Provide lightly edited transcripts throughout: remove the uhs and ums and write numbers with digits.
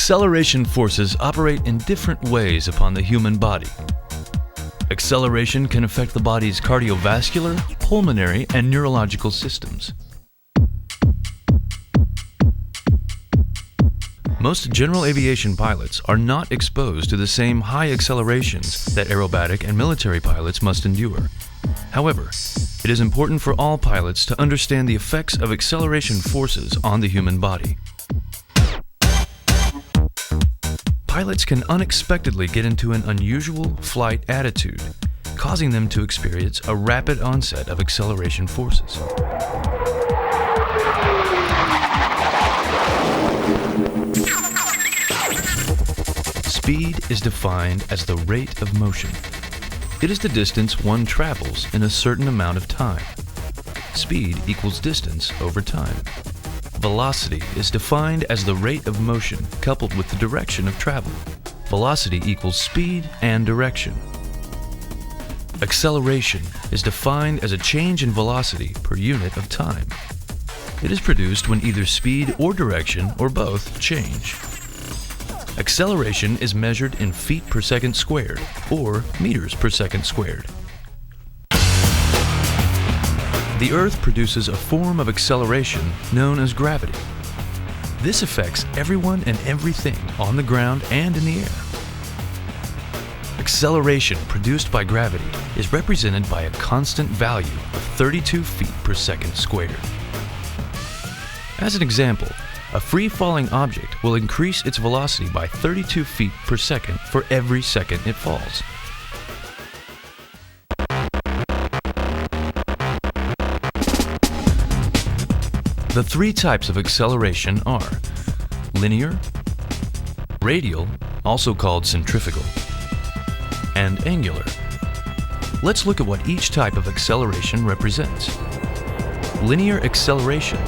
Acceleration forces operate in different ways upon the human body. Acceleration can affect the body's cardiovascular, pulmonary, and neurological systems. Most general aviation pilots are not exposed to the same high accelerations that aerobatic and military pilots must endure. However, it is important for all pilots to understand the effects of acceleration forces on the human body. Pilots can unexpectedly get into an unusual flight attitude, causing them to experience a rapid onset of acceleration forces. Speed is defined as the rate of motion. It is the distance one travels in a certain amount of time. Speed equals distance over time. Velocity is defined as the rate of motion coupled with the direction of travel. Velocity equals speed and direction. Acceleration is defined as a change in velocity per unit of time. It is produced when either speed or direction or both change. Acceleration is measured in feet per second squared or meters per second squared. The Earth produces a form of acceleration known as gravity. This affects everyone and everything on the ground and in the air. Acceleration produced by gravity is represented by a constant value of 32 feet per second squared. As an example, a free-falling object will increase its velocity by 32 feet per second for every second it falls. The three types of acceleration are linear, radial, also called centrifugal, and angular. Let's look at what each type of acceleration represents. Linear acceleration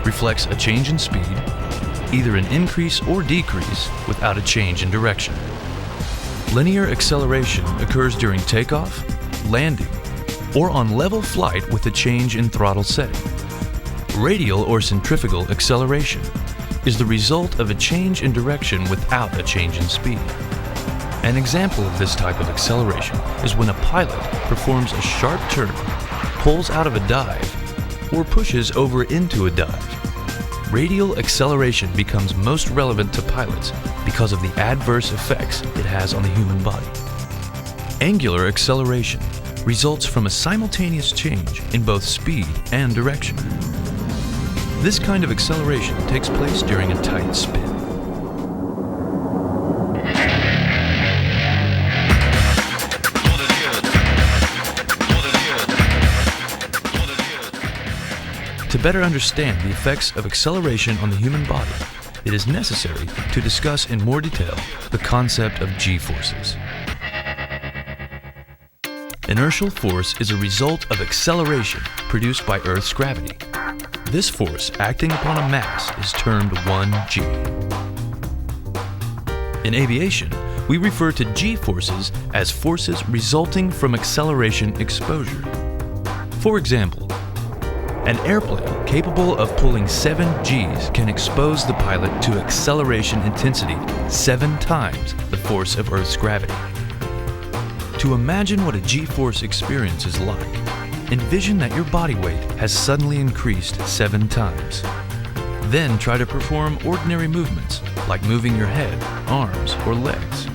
reflects a change in speed, either an increase or decrease without a change in direction. Linear acceleration occurs during takeoff, landing, or on level flight with a change in throttle setting. Radial or centrifugal acceleration is the result of a change in direction without a change in speed. An example of this type of acceleration is when a pilot performs a sharp turn, pulls out of a dive, or pushes over into a dive. Radial acceleration becomes most relevant to pilots because of the adverse effects it has on the human body. Angular acceleration results from a simultaneous change in both speed and direction. This kind of acceleration takes place during a tight spin. To better understand the effects of acceleration on the human body, it is necessary to discuss in more detail the concept of g-forces. Inertial force is a result of acceleration produced by Earth's gravity. This force acting upon a mass is termed 1g. In aviation, we refer to g-forces as forces resulting from acceleration exposure. For example, an airplane capable of pulling 7 Gs can expose the pilot to acceleration intensity 7 times the force of Earth's gravity. To imagine what a G-force experience is like, envision that your body weight has suddenly increased 7 times. Then try to perform ordinary movements like moving your head, arms, or legs.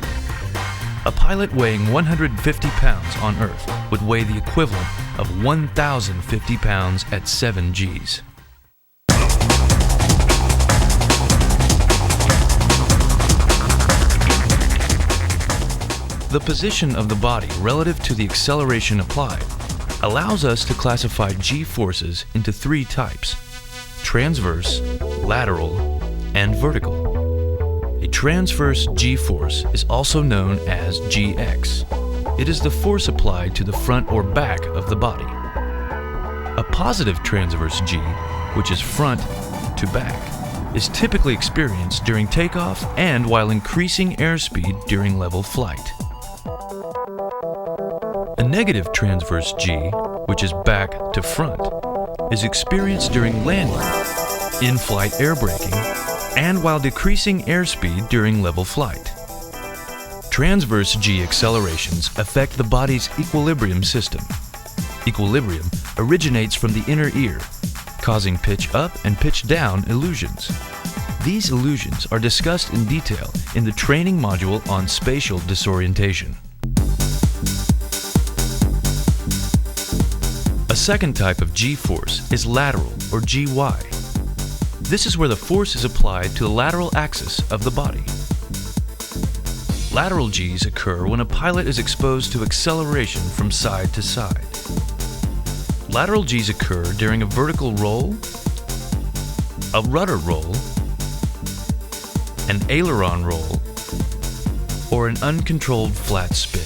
A pilot weighing 150 pounds on Earth would weigh the equivalent of 1,050 pounds at 7 Gs. The position of the body relative to the acceleration applied allows us to classify G-forces into 3 types: transverse, lateral, and vertical. A transverse G-force is also known as Gx. It is the force applied to the front or back of the body. A positive transverse G, which is front to back, is typically experienced during takeoff and while increasing airspeed during level flight. A negative transverse G, which is back to front, is experienced during landing, in-flight air braking, and while decreasing airspeed during level flight. Transverse G accelerations affect the body's equilibrium system. Equilibrium originates from the inner ear, causing pitch up and pitch down illusions. These illusions are discussed in detail in the training module on spatial disorientation. A second type of G-force is lateral or GY. This is where the force is applied to the lateral axis of the body. Lateral Gs occur when a pilot is exposed to acceleration from side to side. Lateral Gs occur during a vertical roll, a rudder roll, an aileron roll, or an uncontrolled flat spin.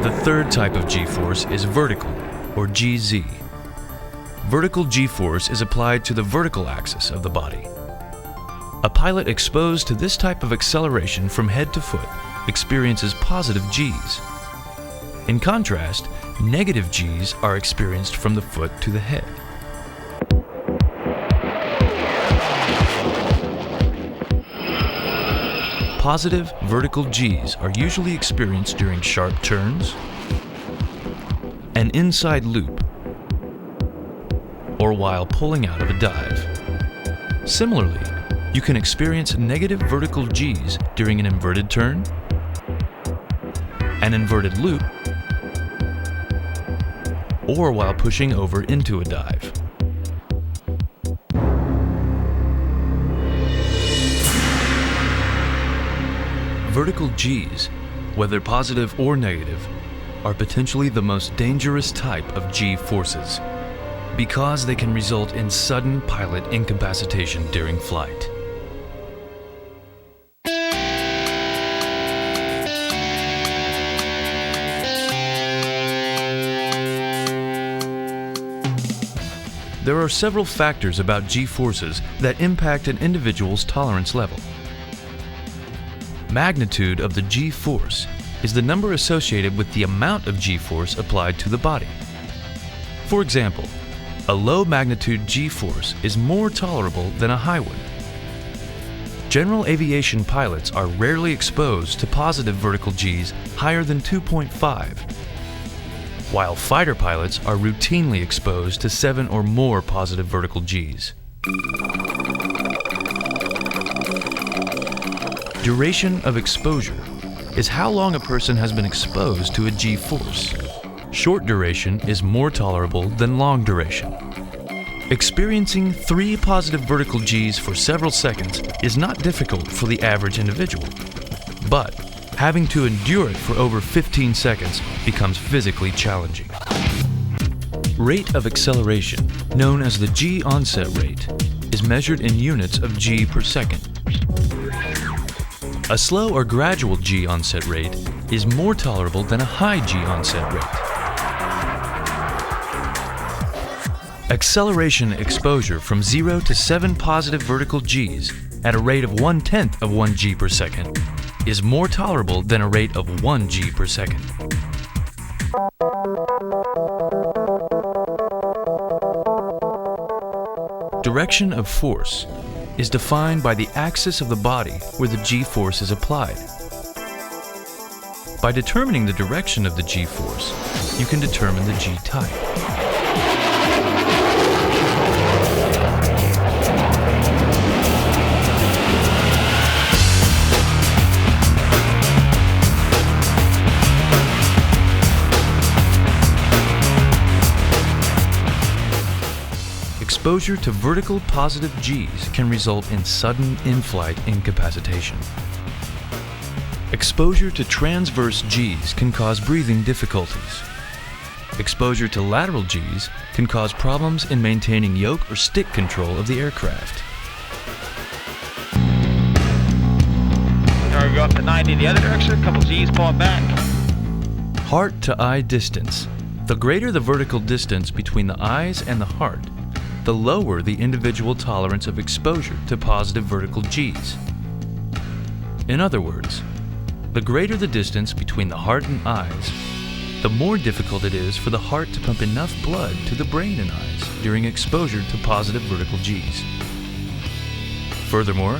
The third type of G-force is vertical, or GZ. Vertical G-force is applied to the vertical axis of the body. A pilot exposed to this type of acceleration from head to foot experiences positive Gs. In contrast, negative Gs are experienced from the foot to the head. Positive vertical Gs are usually experienced during sharp turns, an inside loop, or while pulling out of a dive. Similarly, you can experience negative vertical Gs during an inverted turn, an inverted loop, or while pushing over into a dive. Vertical Gs, whether positive or negative, are potentially the most dangerous type of G-forces because they can result in sudden pilot incapacitation during flight. There are several factors about G-forces that impact an individual's tolerance level. Magnitude of the G-force is the number associated with the amount of G-force applied to the body. For example, a low magnitude G-force is more tolerable than a high one. General aviation pilots are rarely exposed to positive vertical Gs higher than 2.5, while fighter pilots are routinely exposed to 7 or more positive vertical Gs. Duration of exposure is how long a person has been exposed to a G-force. Short duration is more tolerable than long duration. Experiencing 3 positive vertical Gs for several seconds is not difficult for the average individual, but having to endure it for over 15 seconds becomes physically challenging. Rate of acceleration, known as the G onset rate, is measured in units of G per second. A slow or gradual G onset rate is more tolerable than a high G onset rate. Acceleration exposure from 0 to 7 positive vertical Gs at a rate of 1/10 of 1 G per second is more tolerable than a rate of 1 G per second. Direction of force is defined by the axis of the body where the G-force is applied. By determining the direction of the G-force, you can determine the G-type. Exposure to vertical positive Gs can result in sudden in-flight incapacitation. Exposure to transverse Gs can cause breathing difficulties. Exposure to lateral Gs can cause problems in maintaining yoke or stick control of the aircraft. Now we go up to 90 the other direction, a couple G's pulling back. Heart to eye distance. The greater the vertical distance between the eyes and the heart, the lower the individual tolerance of exposure to positive vertical Gs. In other words, the greater the distance between the heart and eyes, the more difficult it is for the heart to pump enough blood to the brain and eyes during exposure to positive vertical Gs. Furthermore,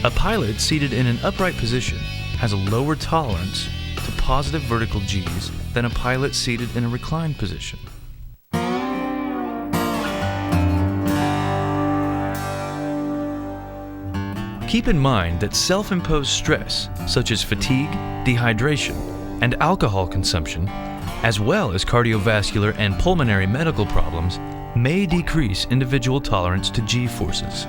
a pilot seated in an upright position has a lower tolerance to positive vertical Gs than a pilot seated in a reclined position. Keep in mind that self-imposed stress, such as fatigue, dehydration, and alcohol consumption, as well as cardiovascular and pulmonary medical problems, may decrease individual tolerance to G forces.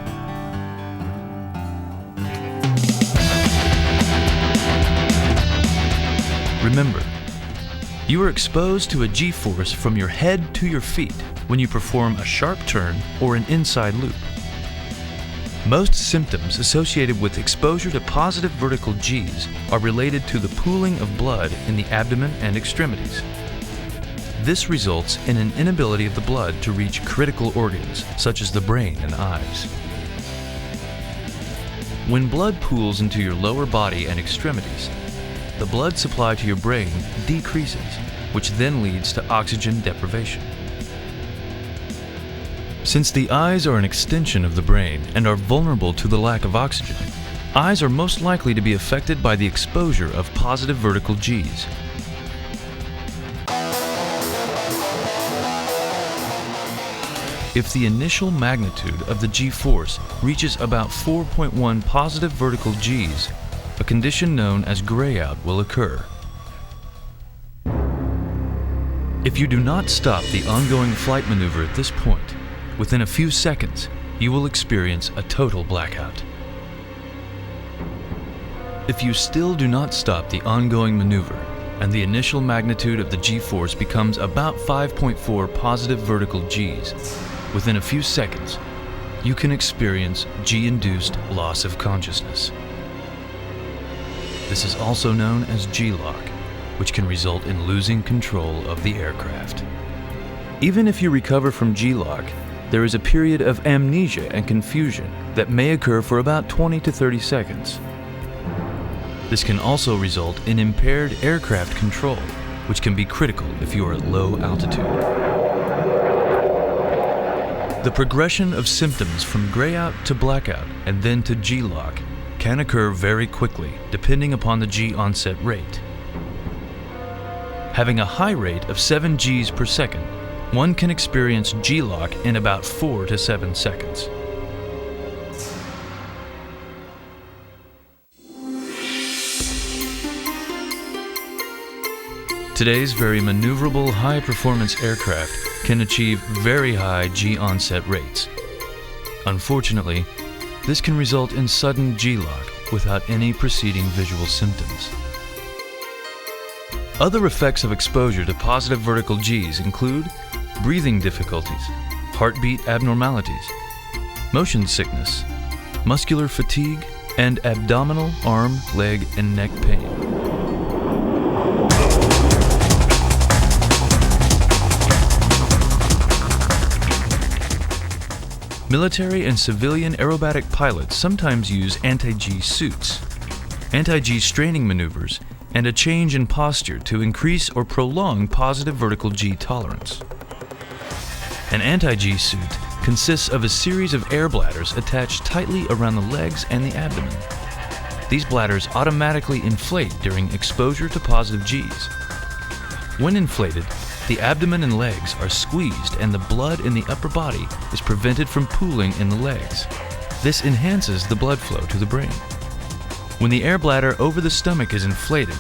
Remember, you are exposed to a G force from your head to your feet when you perform a sharp turn or an inside loop. Most symptoms associated with exposure to positive vertical Gs are related to the pooling of blood in the abdomen and extremities. This results in an inability of the blood to reach critical organs, such as the brain and eyes. When blood pools into your lower body and extremities, the blood supply to your brain decreases, which then leads to oxygen deprivation. Since the eyes are an extension of the brain and are vulnerable to the lack of oxygen, eyes are most likely to be affected by the exposure of positive vertical Gs. If the initial magnitude of the G force reaches about 4.1 positive vertical Gs, a condition known as grayout will occur. If you do not stop the ongoing flight maneuver at this point, within a few seconds, you will experience a total blackout. If you still do not stop the ongoing maneuver, and the initial magnitude of the G-force becomes about 5.4 positive vertical Gs, within a few seconds, you can experience G-induced loss of consciousness. This is also known as G-lock, which can result in losing control of the aircraft. Even if you recover from G-lock, there is a period of amnesia and confusion that may occur for about 20 to 30 seconds. This can also result in impaired aircraft control, which can be critical if you are at low altitude. The progression of symptoms from grayout to blackout and then to G-lock can occur very quickly depending upon the G onset rate. Having a high rate of 7 Gs per second, one can experience G-lock in about 4 to 7 seconds. Today's very maneuverable high-performance aircraft can achieve very high G onset rates. Unfortunately, this can result in sudden G-lock without any preceding visual symptoms. Other effects of exposure to positive vertical Gs include breathing difficulties, heartbeat abnormalities, motion sickness, muscular fatigue, and abdominal, arm, leg, and neck pain. Military and civilian aerobatic pilots sometimes use anti-G suits, anti-G straining maneuvers, and a change in posture to increase or prolong positive vertical G tolerance. An anti-G suit consists of a series of air bladders attached tightly around the legs and the abdomen. These bladders automatically inflate during exposure to positive Gs. When inflated, the abdomen and legs are squeezed and the blood in the upper body is prevented from pooling in the legs. This enhances the blood flow to the brain. When the air bladder over the stomach is inflated,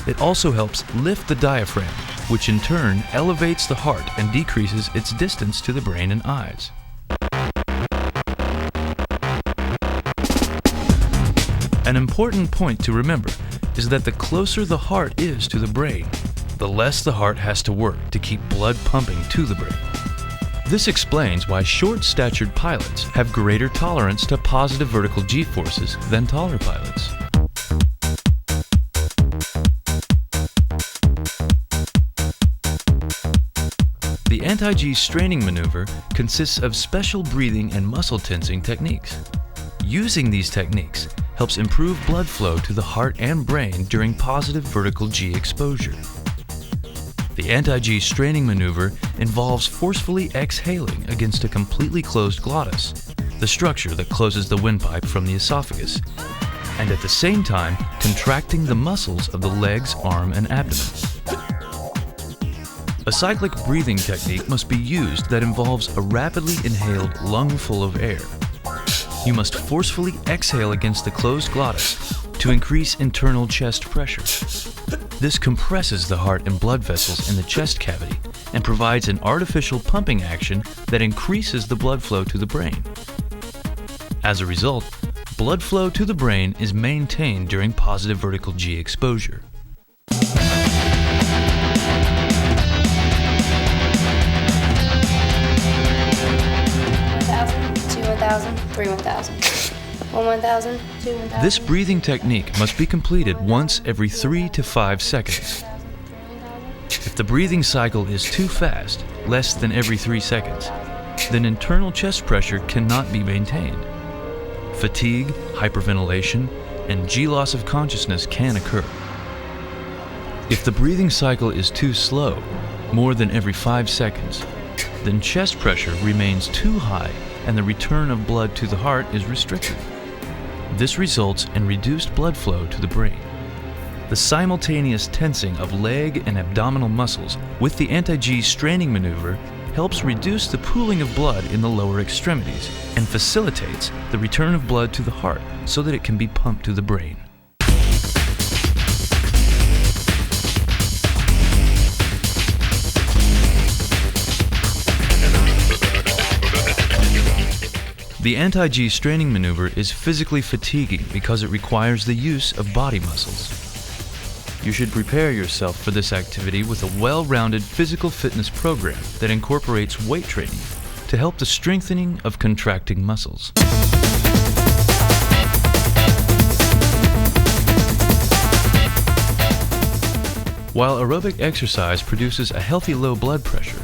it also helps lift the diaphragm, which in turn elevates the heart and decreases its distance to the brain and eyes. An important point to remember is that the closer the heart is to the brain, the less the heart has to work to keep blood pumping to the brain. This explains why short-statured pilots have greater tolerance to positive vertical G forces than taller pilots. The anti-G straining maneuver consists of special breathing and muscle tensing techniques. Using these techniques helps improve blood flow to the heart and brain during positive vertical G exposure. The anti-G straining maneuver involves forcefully exhaling against a completely closed glottis, the structure that closes the windpipe from the esophagus, and at the same time contracting the muscles of the legs, arm, and abdomen. A cyclic breathing technique must be used that involves a rapidly inhaled lungful of air. You must forcefully exhale against the closed glottis to increase internal chest pressure. This compresses the heart and blood vessels in the chest cavity and provides an artificial pumping action that increases the blood flow to the brain. As a result, blood flow to the brain is maintained during positive vertical G exposure. 3 1,000, 1 1,000, 2 1,000. This breathing technique must be completed once every 3 to 5 seconds. If the breathing cycle is too fast, less than every 3 seconds, then internal chest pressure cannot be maintained. Fatigue, hyperventilation, and G loss of consciousness can occur. If the breathing cycle is too slow, more than every 5 seconds, then chest pressure remains too high and the return of blood to the heart is restricted. This results in reduced blood flow to the brain. The simultaneous tensing of leg and abdominal muscles with the anti-G straining maneuver helps reduce the pooling of blood in the lower extremities and facilitates the return of blood to the heart so that it can be pumped to the brain. The anti-G straining maneuver is physically fatiguing because it requires the use of body muscles. You should prepare yourself for this activity with a well-rounded physical fitness program that incorporates weight training to help the strengthening of contracting muscles. While aerobic exercise produces a healthy low blood pressure,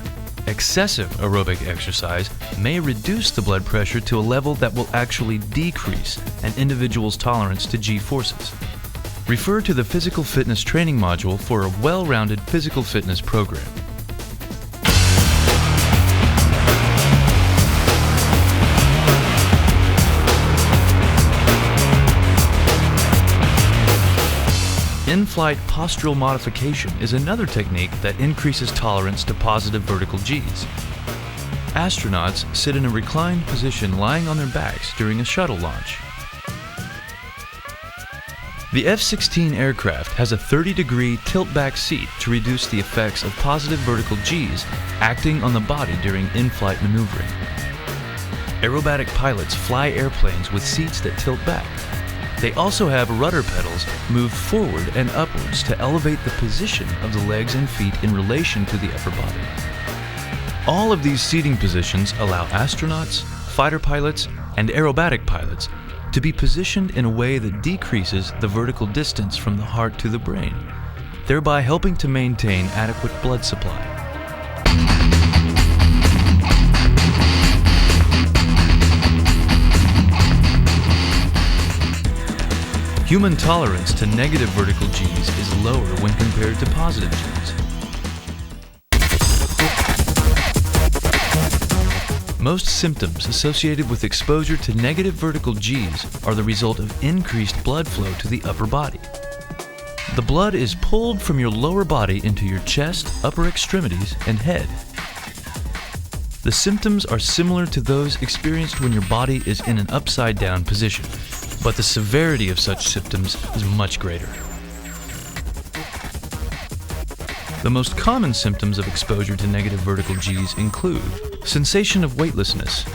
excessive aerobic exercise may reduce the blood pressure to a level that will actually decrease an individual's tolerance to G forces. Refer to the Physical Fitness Training module for a well-rounded physical fitness program. In-flight postural modification is another technique that increases tolerance to positive vertical Gs. Astronauts sit in a reclined position lying on their backs during a shuttle launch. The F-16 aircraft has a 30-degree tilt-back seat to reduce the effects of positive vertical Gs acting on the body during in-flight maneuvering. Aerobatic pilots fly airplanes with seats that tilt back. They also have rudder pedals moved forward and upwards to elevate the position of the legs and feet in relation to the upper body. All of these seating positions allow astronauts, fighter pilots, and aerobatic pilots to be positioned in a way that decreases the vertical distance from the heart to the brain, thereby helping to maintain adequate blood supply. Human tolerance to negative vertical Gs is lower when compared to positive Gs. Most symptoms associated with exposure to negative vertical Gs are the result of increased blood flow to the upper body. The blood is pulled from your lower body into your chest, upper extremities, and head. The symptoms are similar to those experienced when your body is in an upside-down position, but the severity of such symptoms is much greater. The most common symptoms of exposure to negative vertical Gs include sensation of weightlessness,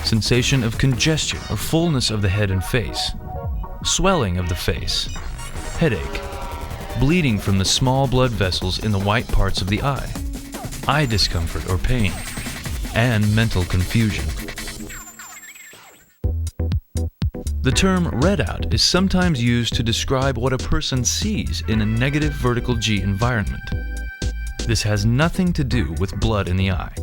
sensation of congestion or fullness of the head and face, swelling of the face, headache, bleeding from the small blood vessels in the white parts of the eye discomfort or pain, and mental confusion. The term readout is sometimes used to describe what a person sees in a negative vertical G environment. This has nothing to do with blood in the eye.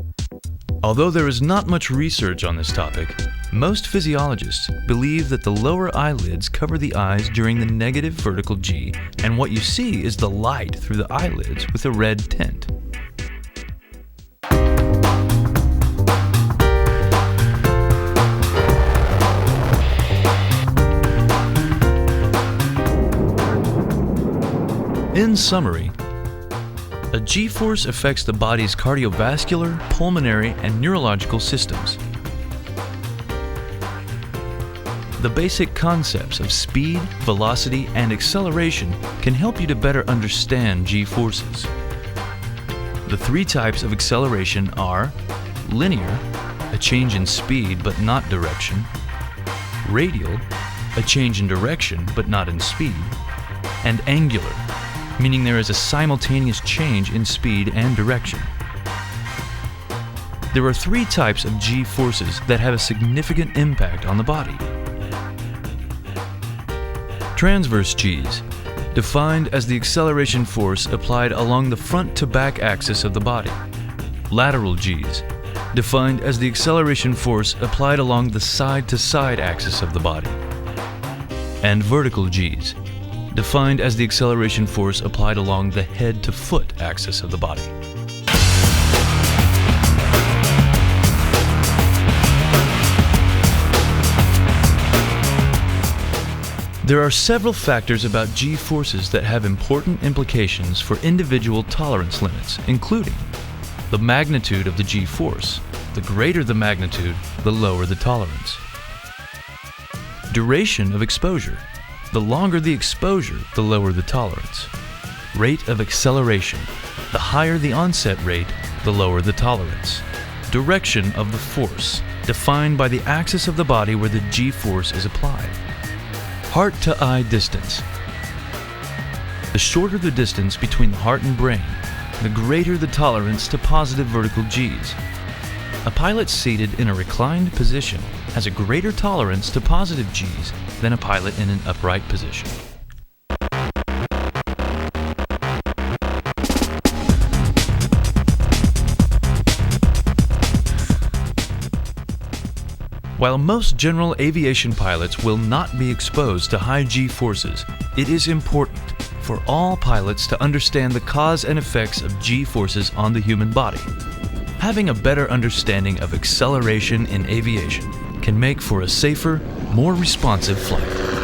Although there is not much research on this topic, Most physiologists believe that the lower eyelids cover the eyes during the negative vertical G, and what you see is the light through the eyelids with a red tint. In summary, a G-force affects the body's cardiovascular, pulmonary, and neurological systems. The basic concepts of speed, velocity, and acceleration can help you to better understand G-forces. The three types of acceleration are linear, a change in speed but not direction; radial, a change in direction but not in speed; and angular, meaning there is a simultaneous change in speed and direction. There are three types of G-forces that have a significant impact on the body. Transverse Gs, defined as the acceleration force applied along the front to back axis of the body. Lateral Gs, defined as the acceleration force applied along the side to side axis of the body. And vertical Gs, defined as the acceleration force applied along the head to foot axis of the body. There are several factors about G-forces that have important implications for individual tolerance limits, including the magnitude of the G-force. The greater the magnitude, the lower the tolerance. Duration of exposure. The longer the exposure, the lower the tolerance. Rate of acceleration. The higher the onset rate, the lower the tolerance. Direction of the force, defined by the axis of the body where the G-force is applied. Heart to eye distance. The shorter the distance between the heart and brain, the greater the tolerance to positive vertical Gs. A pilot seated in a reclined position has a greater tolerance to positive Gs than a pilot in an upright position. While most general aviation pilots will not be exposed to high G-forces, it is important for all pilots to understand the cause and effects of G-forces on the human body. Having a better understanding of acceleration in aviation can make for a safer, more responsive flight.